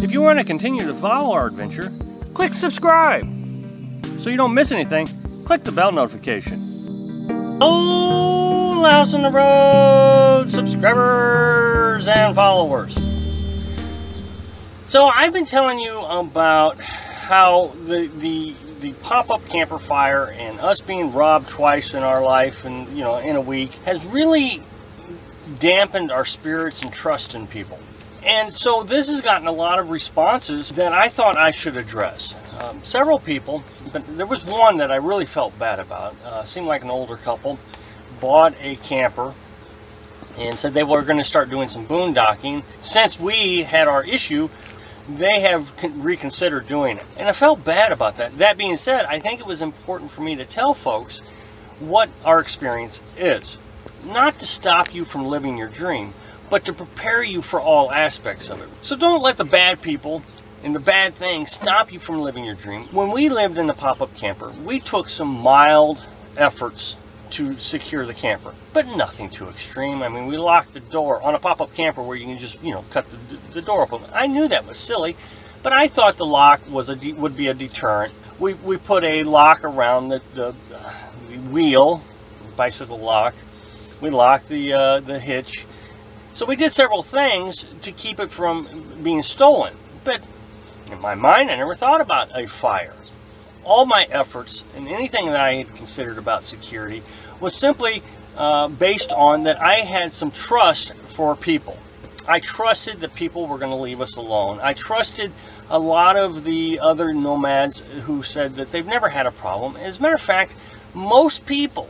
If you want to continue to follow our adventure, click subscribe. So you don't miss anything, click the bell notification. Oh, Louse on the Road subscribers and followers. So I've been telling you about how the pop-up camper fire and us being robbed twice in our life and in a week has really dampened our spirits and trust in people. And so this has gotten a lot of responses that I thought I should address. Several people, but there was one that I really felt bad about. Seemed like an older couple, bought a camper and said they were going to start doing some boondocking. Since we had our issue, they have reconsidered doing it. And I felt bad about that. That being said, I think it was important for me to tell folks what our experience is. Not to stop you from living your dream, but to prepare you for all aspects of it. So don't let the bad people and the bad things stop you from living your dream. When we lived in the pop-up camper, we took some mild efforts to secure the camper, but nothing too extreme. I mean, we locked the door on a pop-up camper where you can just, cut the door open. I knew that was silly, but I thought the lock would be a deterrent. We put a lock around the wheel, bicycle lock. We locked the hitch. So we did several things to keep it from being stolen. But in my mind, I never thought about a fire. All my efforts and anything that I had considered about security was simply based on that I had some trust for people. I trusted that people were going to leave us alone. I trusted a lot of the other nomads who said that they've never had a problem. As a matter of fact, most people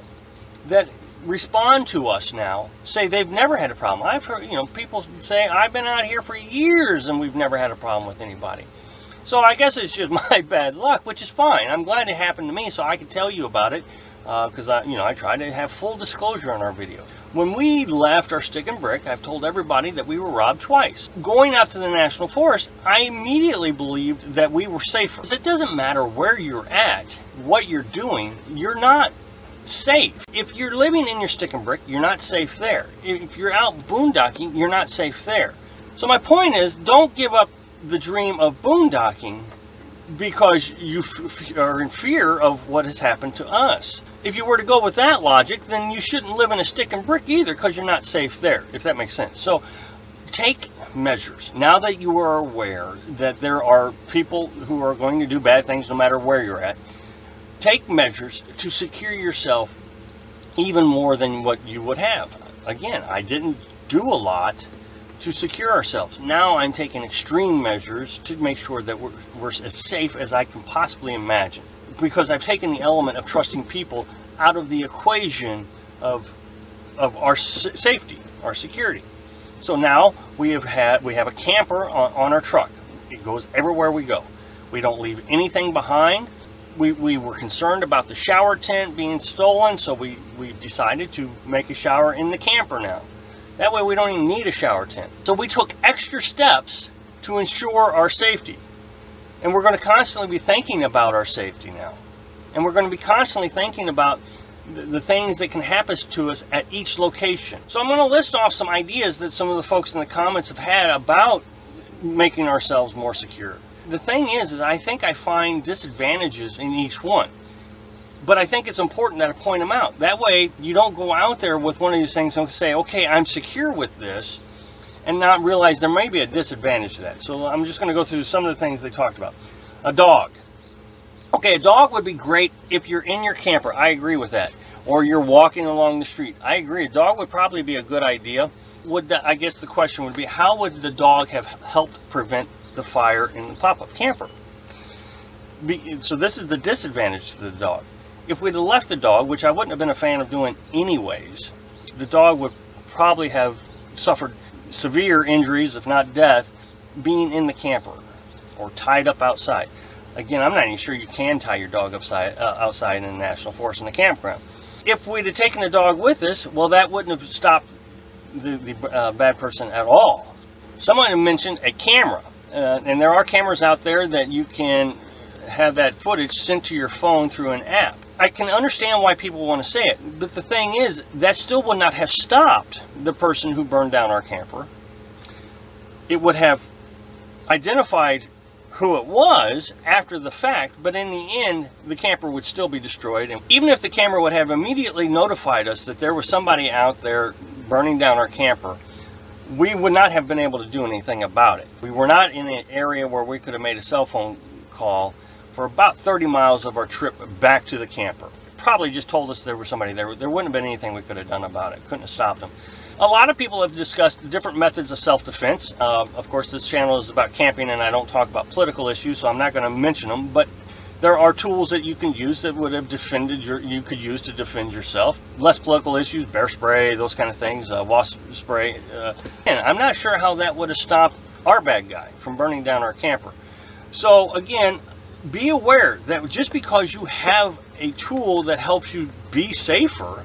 that respond to us now say they've never had a problem. I've heard, people say, I've been out here for years and we've never had a problem with anybody. So I guess it's just my bad luck, which is fine. I'm glad it happened to me so I can tell you about it because I try to have full disclosure on our video. When we left our stick and brick, I've told everybody that we were robbed twice. Going out to the National Forest, I immediately believed that we were safer. It doesn't matter where you're at, what you're doing, you're not safe. If you're living in your stick and brick, you're not safe there. If you're out boondocking, you're not safe there. So my point is, don't give up the dream of boondocking because you are in fear of what has happened to us. If you were to go with that logic, then you shouldn't live in a stick and brick either because you're not safe there, if that makes sense. So take measures. Now that you are aware that there are people who are going to do bad things no matter where you're at, take measures to secure yourself even more than what you would have. Again, I didn't do a lot to secure ourselves. Now I'm taking extreme measures to make sure that we're as safe as I can possibly imagine. Because I've taken the element of trusting people out of the equation of our safety, our security. So now we have a camper on our truck. It goes everywhere we go. We don't leave anything behind. We were concerned about the shower tent being stolen, so we decided to make a shower in the camper now. That way we don't even need a shower tent. So we took extra steps to ensure our safety. And we're going to constantly be thinking about our safety now. And we're going to be constantly thinking about the things that can happen to us at each location. So I'm going to list off some ideas that some of the folks in the comments have had about making ourselves more secure. The thing is I think I find disadvantages in each one. But I think it's important that I point them out. That way you don't go out there with one of these things and say, okay, I'm secure with this, and not realize there may be a disadvantage to that. So I'm just going to go through some of the things they talked about. A dog. Okay, a dog would be great if you're in your camper. I agree with that. Or you're walking along the street. I agree. A dog would probably be a good idea. I guess the question would be, how would the dog have helped prevent the fire in the pop-up camper? So this is the disadvantage to the dog. If we'd have left the dog, which I wouldn't have been a fan of doing anyways, the dog would probably have suffered severe injuries, if not death, being in the camper or tied up outside. Again, I'm not even sure you can tie your dog outside in the National Forest in the campground. If we'd have taken the dog with us, well, that wouldn't have stopped the bad person at all. Someone mentioned a camera, and there are cameras out there that you can have that footage sent to your phone through an app. I can understand why people want to say it, but the thing is, that still would not have stopped the person who burned down our camper. It would have identified who it was after the fact, but in the end, the camper would still be destroyed. And even if the camera would have immediately notified us that there was somebody out there burning down our camper, we would not have been able to do anything about it. We were not in an area where we could have made a cell phone call for about 30 miles of our trip back to the camper. Probably just told us there was somebody there. There wouldn't have been anything we could have done about it. Couldn't have stopped them. A lot of people have discussed different methods of self-defense. Of course, this channel is about camping, and I don't talk about political issues, so I'm not going to mention them. But there are tools that you can use that would have you could use to defend yourself. Less political issues, bear spray, those kind of things, wasp spray. And I'm not sure how that would have stopped our bad guy from burning down our camper. So again, be aware that just because you have a tool that helps you be safer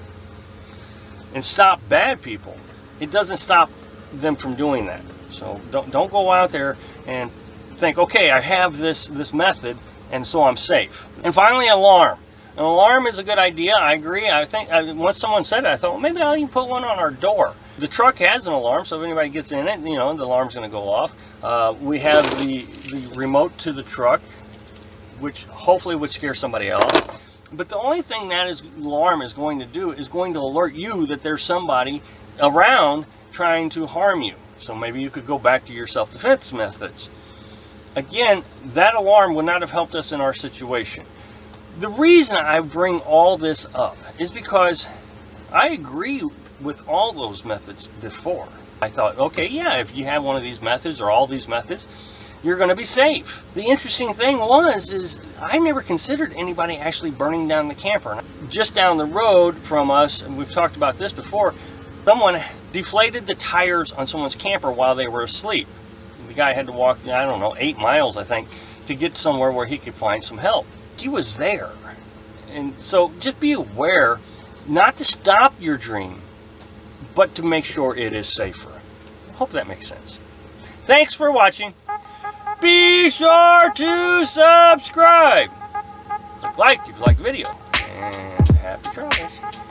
and stop bad people, it doesn't stop them from doing that. So don't go out there and think, okay, I have this method and so I'm safe. And finally, alarm. An alarm is a good idea. I agree. I think once someone said it, I thought, well, maybe I'll even put one on our door. The truck has an alarm, so if anybody gets in it, you know, the alarm's going to go off. We have the remote to the truck, which hopefully would scare somebody else. But the only thing that alarm is going to do is going to alert you that there's somebody around trying to harm you. So maybe you could go back to your self-defense methods. Again, that alarm would not have helped us in our situation. The reason I bring all this up is because I agree with all those methods before. I thought, okay, yeah, if you have one of these methods or all these methods, you're going to be safe. The interesting thing is I never considered anybody actually burning down the camper. Just down the road from us, and we've talked about this before, someone deflated the tires on someone's camper while they were asleep. The guy had to walk, I don't know, 8 miles, I think, to get somewhere where he could find some help. He was there. And so just be aware not to stop your dream, but to make sure it is safer. I hope that makes sense. Thanks for watching. Be sure to subscribe. Click like if you like the video. And happy travels.